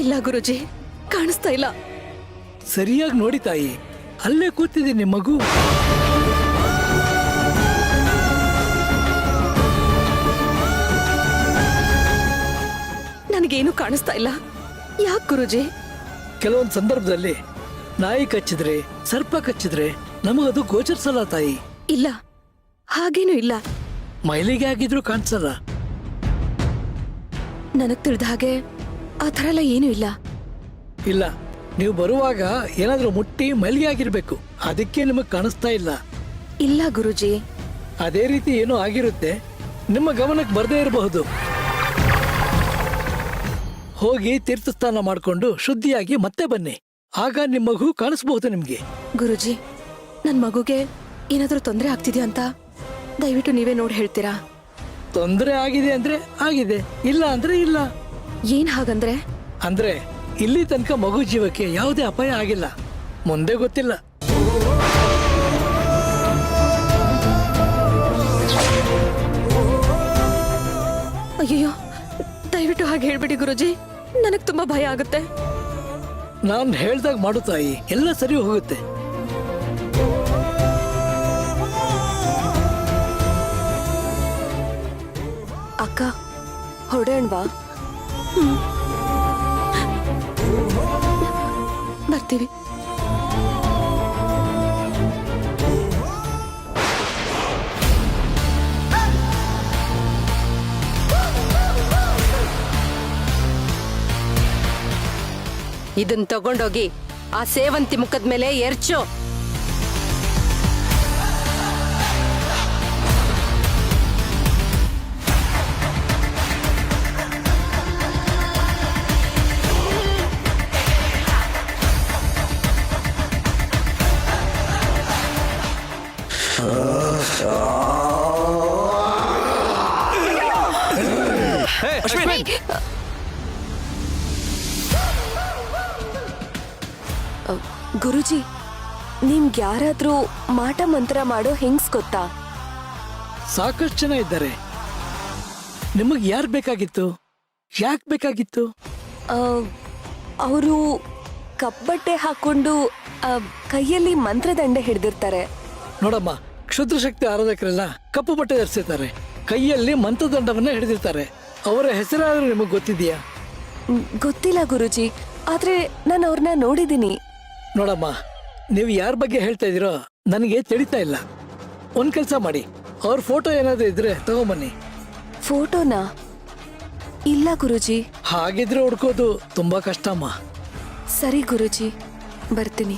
ಇಲ್ಲ ಗುರುಜಿ, ಕಾಣಿಸ್ತಾ ಇಲ್ಲ. ಸರಿಯಾಗಿ ನೋಡಿ ತಾಯಿ, ಅಲ್ಲೇ ಕೂತಿದೆ ನಿಮ್ಮ ಮಗು. ನನಗೇನು ಕಾಣಿಸ್ತಾ ಇಲ್ಲ. ಯಾಕೆ ಗುರುಜಿ? ಕೆಲವೊಂದು ಸಂದರ್ಭದಲ್ಲಿ ನಾಯಿ ಕಚ್ಚಿದ್ರೆ, ಸರ್ಪ ಕಚ್ಚಿದ್ರೆ ನಮಗದು ಗೋಚರಿಸಲ್ಲ ತಾಯಿ. ಇಲ್ಲ, ಹಾಗೇನೂ ಇಲ್ಲ. ಮೈಲಿಗೆ ಆಗಿದ್ರು ಕಾಣಿಸಲ್ಲ. ನನಗ್ ತಿಳಿದ ಹಾಗೆ ಆ ಥರ ಎಲ್ಲ ಏನೂ ಇಲ್ಲ. ಇಲ್ಲ, ನೀವು ಬರುವಾಗ ಏನಾದ್ರೂ ಮುಟ್ಟಿ ಮೈಲಿಗೆ ಆಗಿರ್ಬೇಕು, ಅದಕ್ಕೆ ನಿಮಗ್ ಕಾಣಿಸ್ತಾ ಇಲ್ಲ. ಇಲ್ಲ ಗುರುಜಿ. ಅದೇ ರೀತಿ ಏನೋ ಆಗಿರುತ್ತೆ, ನಿಮ್ಮ ಗಮನಕ್ಕೆ ಬರದೇ ಇರಬಹುದು. ಹೋಗಿ ತೀರ್ಥಸ್ನಾನ ಮಾಡಿಕೊಂಡು ಶುದ್ಧಿಯಾಗಿ ಮತ್ತೆ ಬನ್ನಿ, ಆಗ ನಿಮ್ಮ ಮಗು ಕಾಣಿಸ್ಬಹುದು ನಿಮ್ಗೆ. ಗುರುಜಿ, ನನ್ ಮಗುಗೆ ಏನಾದ್ರೂ ತೊಂದರೆ ಆಗ್ತಿದ್ಯಾ ಅಂತ ದಯವಿಟ್ಟು ನೀವೇ ನೋಡಿ ಹೇಳ್ತೀರಾ? ತೊಂದರೆ ಆಗಿದೆ ಅಂದ್ರೆ ಆಗಿದೆ, ಇಲ್ಲ ಅಂದ್ರೆ ಇಲ್ಲ. ಏನ್ ಹಾಗಂದ್ರೆ? ಅಂದ್ರೆ ಇಲ್ಲಿ ತನಕ ಮಗು ಜೀವಕ್ಕೆ ಯಾವುದೇ ಅಪಾಯ ಆಗಿಲ್ಲ, ಮುಂದೆ ಗೊತ್ತಿಲ್ಲ. ಅಯ್ಯೋ, ದಯವಿಟ್ಟು ಹಾಗೆ ಹೇಳ್ಬಿಡಿ ಗುರುಜಿ, ನನಗ್ ತುಂಬಾ ಭಯ ಆಗುತ್ತೆ. ನಾನ್ ಹೇಳ್ದಾಗ ಮಾಡು ತಾಯಿ, ಎಲ್ಲ ಸರಿ ಹೋಗುತ್ತೆ. ಅಕ್ಕ, ಹೊರಡೋಣವಾ? ಬರ್ತೀವಿ. ಇದನ್ ತಗೊಂಡೋಗಿ ಆ ಸೇವಂತಿ ಮುಖದ ಮೇಲೆ ಎರ್ಚು. ಗುರುಜಿ, ನಿಮ್ಗೆ ಯಾರಾದ್ರೂ ಮಾಟ ಮಂತ್ರ ಮಾಡೋ ಹೆಂಗ್ಸ್ ಗೊತ್ತಾ? ಸಾಕಷ್ಟು ಜನ ಇದ್ದಾರೆ. ನಿಮಗ್ ಯಾರು ಬೇಕಾಗಿತ್ತು? ಯಾಕೆ ಬೇಕಾಗಿತ್ತು? ಅವರು ಕಪ್ಪಬಟ್ಟೆ ಹಾಕೊಂಡು ಕೈಯಲ್ಲಿ ಮಂತ್ರದಂಡೆ ಹಿಡ್ದಿರ್ತಾರೆ. ನೋಡಮ್ಮ, ಕ್ಷುದ್ರ ಶಕ್ತಿ ಆರಾಧಕರೆಲ್ಲ ಕಪ್ಪು ಬಟ್ಟೆ ಧರಿಸಿರ್ತಾರೆ, ಕೈಯಲ್ಲಿ ಮಂತ್ರದಂಡವನ್ನ ಹಿಡಿದಿರ್ತಾರೆ. ಅವರ ಹೆಸರಾದ್ರೂ ನಿಮಗ್ ಗೊತ್ತಿದೆಯಾ? ಗೊತ್ತಿಲ್ಲ ಗುರುಜಿ, ಆದ್ರೆ ನಾನು ಅವ್ರನ್ನ ನೋಡಿದ್ದೀನಿ. ನೋಡಮ್ಮ, ನೀವು ಯಾರ ಬಗ್ಗೆ ಹೇಳ್ತಾ ಇದೀರೋ ನನಗೆ ತಿಳಿತಾ ಇಲ್ಲ. ಒಂದ್ ಕೆಲಸ ಮಾಡಿ, ಅವ್ರ ಫೋಟೋ ಏನಾದ್ರೂ ಇದ್ರೆ ತಗೊಂಬನ್ನಿ. ಫೋಟೋನಾ? ಇಲ್ಲ ಗುರುಜಿ. ಹಾಗಿದ್ರೆ ಹುಡ್ಕೋದು ತುಂಬಾ ಕಷ್ಟ ಅಮ್ಮ. ಸರಿ ಗುರುಜಿ, ಬರ್ತೀನಿ.